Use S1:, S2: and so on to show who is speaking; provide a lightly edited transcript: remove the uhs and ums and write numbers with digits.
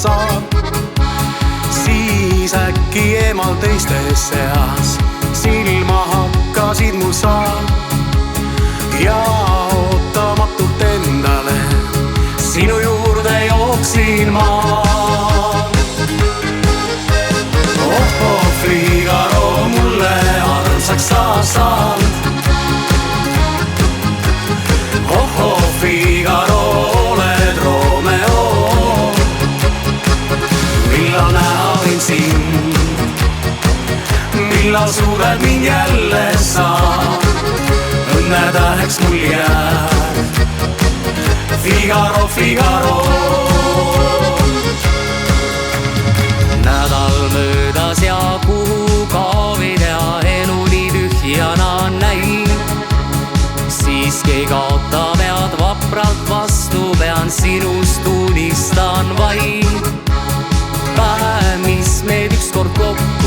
S1: saan, siis äkki eemal teiste seas silma hakkasid mu sa ja ootamatult endale sinu juurde jooksin ma. Oh, Figaro, mulle armsaks sa saanud. Oh, Figaro, oled Romeo. Millal näha võin sind, millal suudad mind jälle sa õnnetäheks mul jääd. Figaro, Figaro. Nädal möödas ja kuhu kaovid ja elu nii tühjana näin. Siiski kaota pead vapralt vastu, pean sinust unistan vaid. Päev, mis meid ükskord kokku